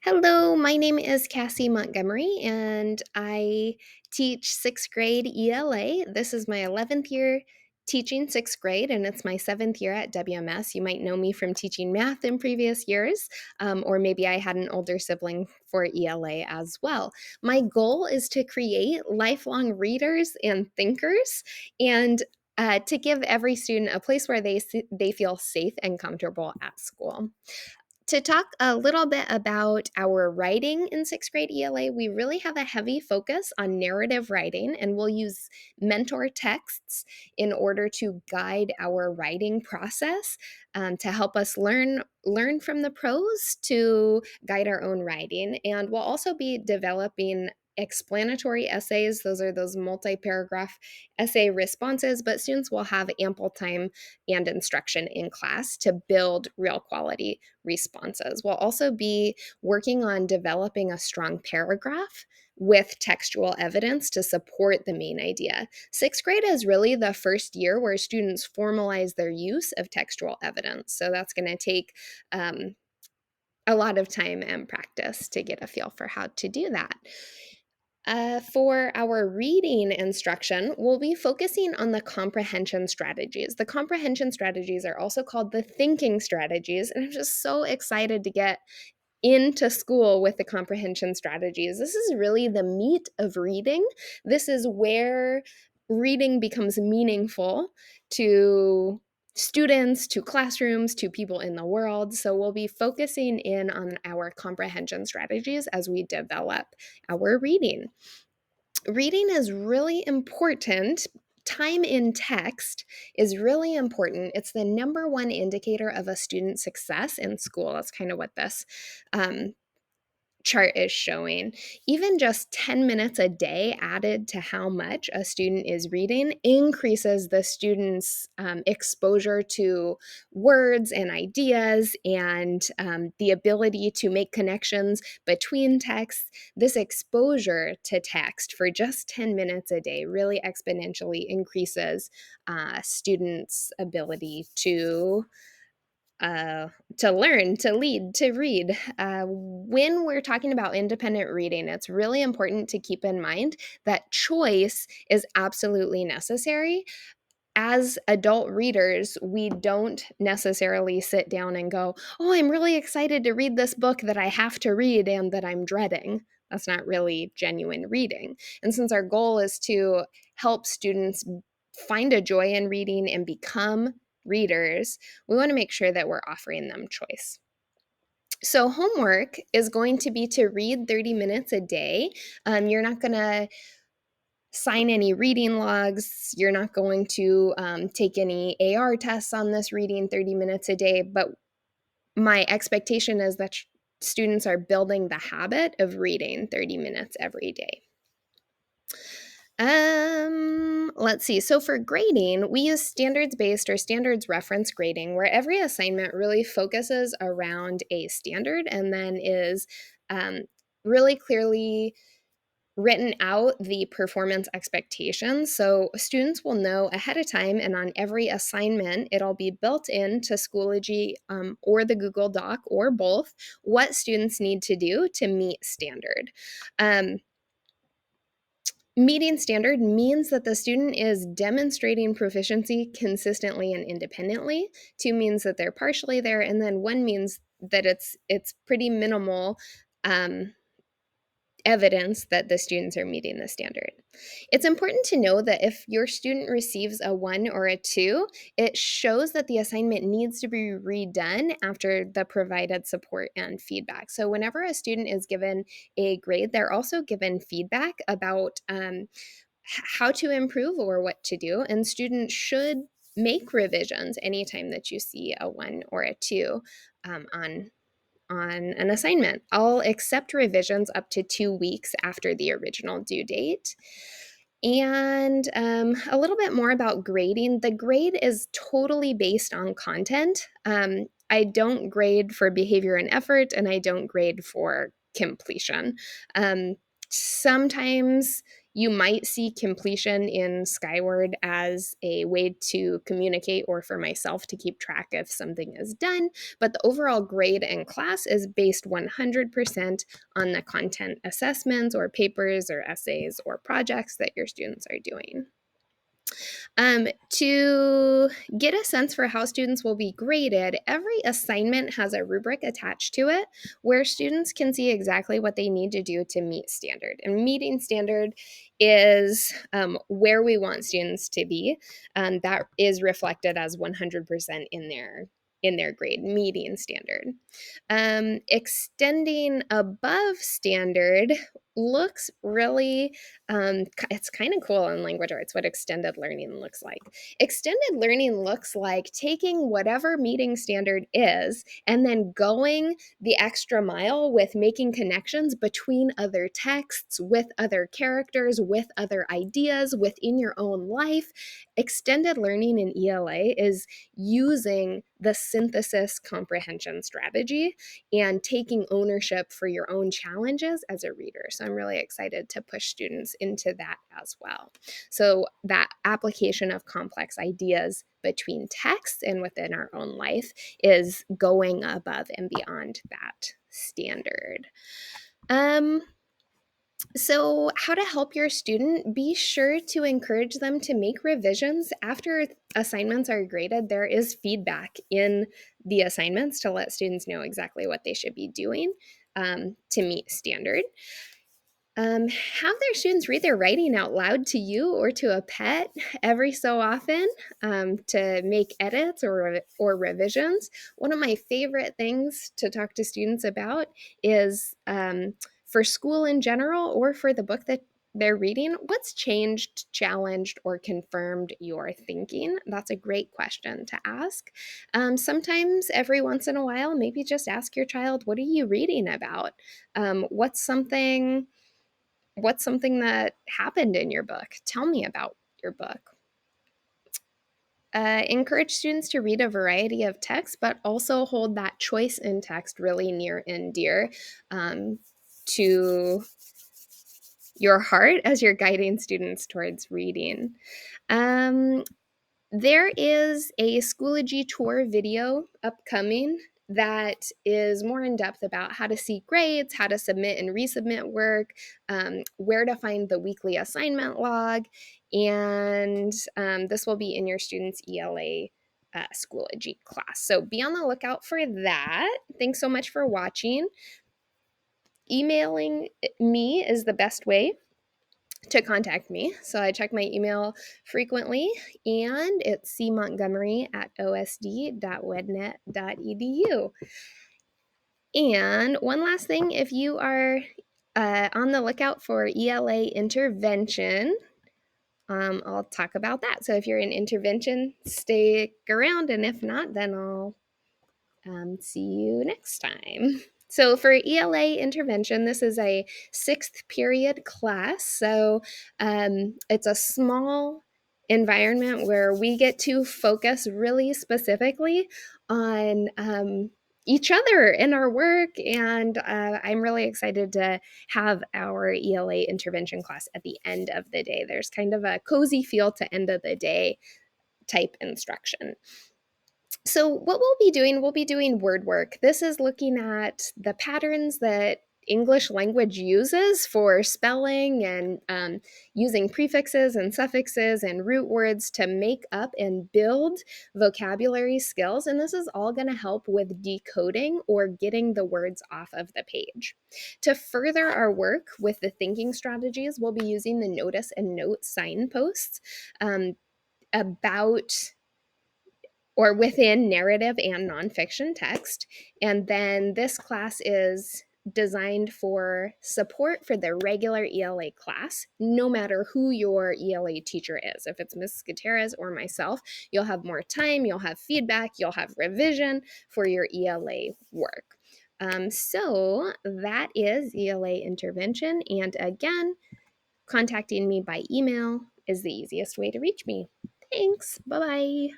Hello, my name is Cassie Montgomery, and I teach sixth grade ELA. This is my 11th year teaching sixth grade, and it's my seventh year at WMS. You might know me from teaching math in previous years, or maybe I had an older sibling for ELA as well. My goal is to create lifelong readers and thinkers, and to give every student a place where they feel safe and comfortable at school. To talk a little bit about our writing in sixth grade ELA, we really have a heavy focus on narrative writing, and we'll use mentor texts in order to guide our writing process, to help us learn from the prose to guide our own writing. And we'll also be developing explanatory essays. Those are those multi-paragraph essay responses, but students will have ample time and instruction in class to build real quality responses. We'll also be working on developing a strong paragraph with textual evidence to support the main idea. Sixth grade is really the first year where students formalize their use of textual evidence. So that's going to take a lot of time and practice to get a feel for how to do that. For our reading instruction, we'll be focusing on the comprehension strategies. The comprehension strategies are also called the thinking strategies, and I'm just so excited to get into school with the comprehension strategies. This is really the meat of reading. This is where reading becomes meaningful to students, to classrooms, to people in the world. So we'll be focusing in on our comprehension strategies as we develop our reading. Reading is really important. Time in text is really important. It's the number one indicator of a student's success in school. That's kind of what this um, chart is showing. Even just 10 minutes a day added to how much a student is reading increases the student's exposure to words and ideas, and the ability to make connections between texts. This exposure to text for just 10 minutes a day really exponentially increases students' ability uh, to learn, to lead, to read. When we're talking about independent reading, it's really important to keep in mind that choice is absolutely necessary. As adult readers, we don't necessarily sit down and go, "Oh, I'm really excited to read this book that I have to read and that I'm dreading." That's not really genuine reading. And since our goal is to help students find a joy in reading and become readers, we want to make sure that we're offering them choice. So, homework is going to be to read 30 minutes a day. You're not going to sign any reading logs. You're not going to take any AR tests on this reading 30 minutes a day. But my expectation is that students are building the habit of reading 30 minutes every day. Let's see. So for grading, we use standards-based or standards reference grading, where every assignment really focuses around a standard and then is um, really clearly written out the performance expectations. So students will know ahead of time, and on every assignment, it'll be built into Schoology or the Google Doc or both, what students need to do to meet standard. Meeting standard means that the student is demonstrating proficiency consistently and independently. Two means that they're partially there, and then one means that it's pretty minimal evidence that the students are meeting the standard. It's important to know that if your student receives a 1 or a 2, it shows that the assignment needs to be redone after the provided support and feedback. So whenever a student is given a grade, they're also given feedback about how to improve or what to do, and students should make revisions anytime that you see a 1 or a 2 on an assignment. I'll accept revisions up to 2 weeks after the original due date. And a little bit more about grading. The grade is totally based on content. I don't grade for behavior and effort, and I don't grade for completion. Sometimes You might see completion in Skyward as a way to communicate or for myself to keep track if something is done, but the overall grade in class is based 100% on the content assessments or papers or essays or projects that your students are doing. To get a sense for how students will be graded, every assignment has a rubric attached to it where students can see exactly what they need to do to meet standard. And meeting standard is where we want students to be. That is reflected as 100% in their grade, meeting standard. Extending above standard looks really it's kind of cool in language arts what extended learning looks like. Extended learning looks like taking whatever meeting standard is and then going the extra mile with making connections between other texts, with other characters, with other ideas within your own life. Extended learning in ELA is using the synthesis comprehension strategy and taking ownership for your own challenges as a reader. So I'm really excited to push students into that as well. So that application of complex ideas between texts and within our own life is going above and beyond that standard. So, how to help your student? Be sure to encourage them to make revisions. After assignments are graded, there is feedback in the assignments to let students know exactly what they should be doing to meet standard. Have their students read their writing out loud to you or to a pet every so often to make edits or revisions. One of my favorite things to talk to students about is for school in general or for the book that they're reading, what's changed, challenged, or confirmed your thinking? That's a great question to ask. Sometimes, every once in a while, maybe just ask your child, what are you reading about? What's something that happened in your book? Tell me about your book. Encourage students to read a variety of texts, but also hold that choice in text really near and dear to your heart as you're guiding students towards reading. There is a Schoology tour video upcoming that is more in depth about how to see grades, how to submit and resubmit work, where to find the weekly assignment log, and this will be in your students' ELA Schoology class. So be on the lookout for that. Thanks so much for watching. Emailing me is the best way to contact me. So I check my email frequently, and it's cmontgomery@osd.wednet.edu. And one last thing, if you are on the lookout for ELA intervention, I'll talk about that. So if you're in intervention, stick around, and if not, then I'll see you next time. So for ELA intervention, this is a 6th period class. So it's a small environment where we get to focus really specifically on each other in our work. And I'm really excited to have our ELA intervention class at the end of the day. There's kind of a cozy feel to end of the day type instruction. So what we'll be doing word work. This is looking at the patterns that English language uses for spelling and using prefixes and suffixes and root words to make up and build vocabulary skills. And this is all going to help with decoding or getting the words off of the page. To further our work with the thinking strategies, we'll be using the notice and note signposts about or within narrative and nonfiction text. And then this class is designed for support for the regular ELA class, no matter who your ELA teacher is. If it's Ms. Gutierrez or myself, you'll have more time, you'll have feedback, you'll have revision for your ELA work. So that is ELA intervention. And again, contacting me by email is the easiest way to reach me. Thanks. Bye-bye.